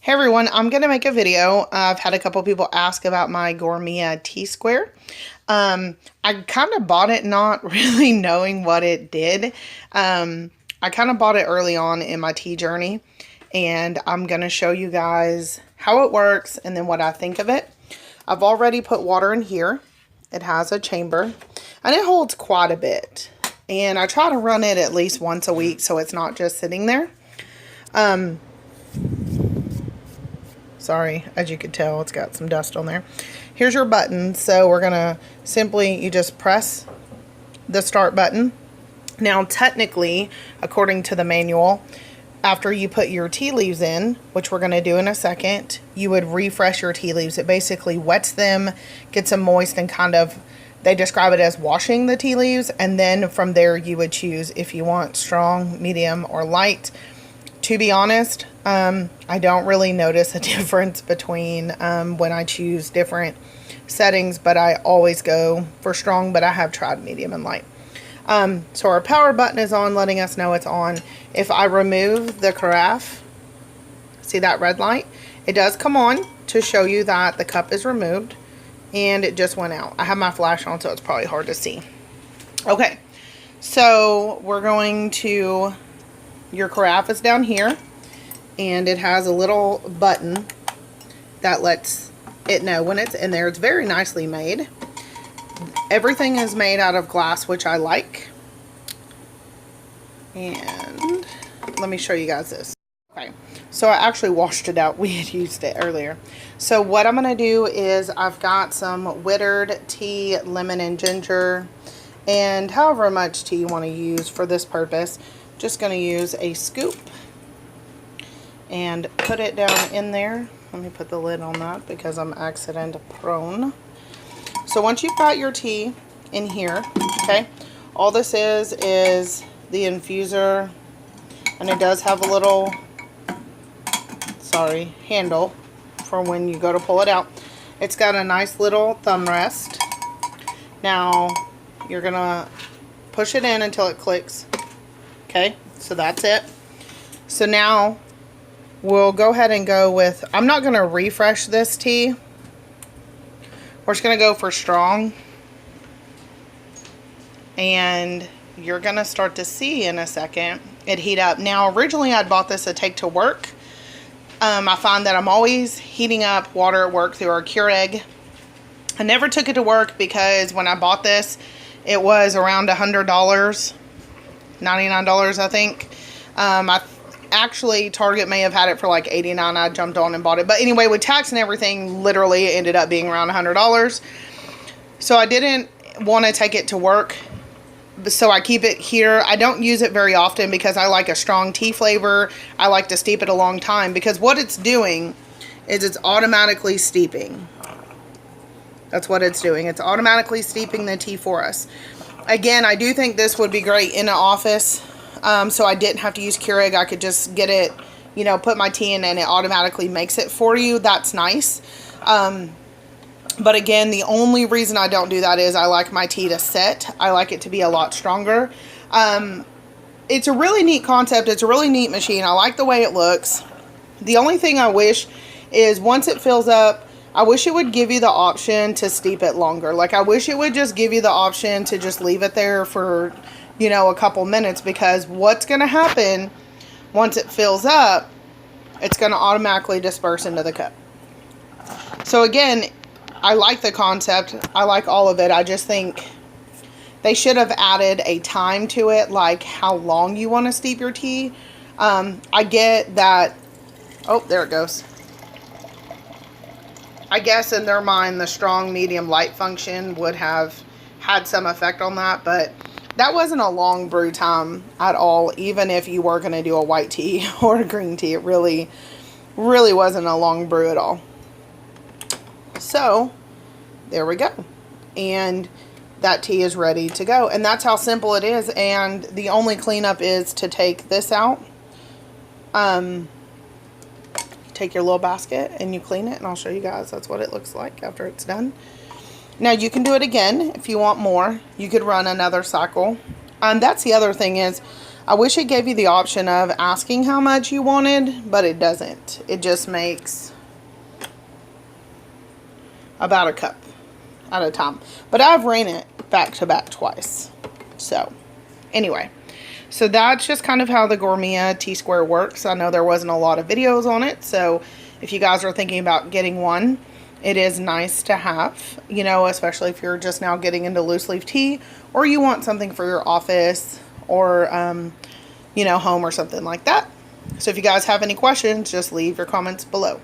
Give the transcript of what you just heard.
Hey everyone, I'm going to make a video. I've had a couple people ask about my Gourmia Tea Square. I kind of bought it not really knowing what it did. I kind of bought it early on in my tea journey, and I'm going to show you guys how it works and then what I think of it. I've already put water in here. It has a chamber, and it holds quite a bit. And I try to run it at least once a week so it's not just sitting there. Sorry, as you can tell, it's got some dust on there. Here's your button. So we're going to you just press the start button. Now, technically, according to the manual, after you put your tea leaves in, which we're going to do in a second, you would refresh your tea leaves. It basically wets them, gets them moist, and kind of, they describe it as washing the tea leaves. And then from there, you would choose if you want strong, medium, or light. To be honest, I don't really notice a difference between when I choose different settings, but I always go for strong, but I have tried medium and light. So our power button is on, letting us know it's on. If I remove the carafe, see that red light? It does come on to show you that the cup is removed, and it just went out. I have my flash on, so it's probably hard to see. Okay, so we're going to... Your carafe is down here, and it has a little button that lets it know when it's in there. It's very nicely made. Everything is made out of glass, which I like. And let me show you guys this. Okay, so I actually washed it out. We had used it earlier. So what I'm going to do is I've got some Withered tea, lemon and ginger, and however much tea you want to use for this purpose. Just going to use a scoop and put it down in there. Let me put the lid on that because I'm accident prone. So once you've got your tea in here, okay, all this is the infuser, and it does have a little, handle for when you go to pull it out. It's got a nice little thumb rest. Now you're going to push it in until it clicks. Okay, so that's it. So now we'll go ahead and go with, I'm not going to refresh this tea. We're just going to go for strong. And you're going to start to see in a second it heat up. Now, originally I bought this to take to work. I find that I'm always heating up water at work through our Keurig. I never took it to work because when I bought this, it was around $100. $99, I think. Actually, Target may have had it for like $89. I jumped on and bought it. But anyway, with tax and everything, literally it ended up being around $100. So I didn't want to take it to work. So I keep it here. I don't use it very often because I like a strong tea flavor. I like to steep it a long time because what it's doing is it's automatically steeping. That's what it's doing. It's automatically steeping the tea for us. Again, I do think this would be great in an office, so I didn't have to use Keurig. I could just get it, you know, put my tea in and it automatically makes it for you. That's nice. But again, the only reason I don't do that is I like my tea to set. I like it to be a lot stronger. It's a really neat concept. It's a really neat machine. I like the way it looks. The only thing I wish is once it fills up, I wish it would give you the option to steep it longer. Like, I wish it would just give you the option to just leave it there for, you know, a couple minutes, because what's going to happen once it fills up, it's going to automatically disperse into the cup. So again, I like the concept. I like all of it. I just think they should have added a time to it, like how long you want to steep your tea. I get that. Oh, there it goes. I guess in their mind, the strong, medium, light function would have had some effect on that, but that wasn't a long brew time at all, even if you were going to do a white tea or a green tea. It really wasn't a long brew at all. So, there we go. And that tea is ready to go. And that's how simple it is. And the only cleanup is to take this out. Take your little basket and you clean it, and I'll show you guys. That's what it looks like after it's done. Now you can do it again if you want more. You could run another cycle. That's the other thing is I wish it gave you the option of asking how much you wanted, but it doesn't. It just makes about a cup at a time. But I've ran it back to back twice. So, anyway. So that's just kind of how the Gourmia Tea Square works. I know there wasn't a lot of videos on it, so if you guys are thinking about getting one, it is nice to have, you know, especially if you're just now getting into loose leaf tea, or you want something for your office, or, you know, home or something like that. So if you guys have any questions, just leave your comments below.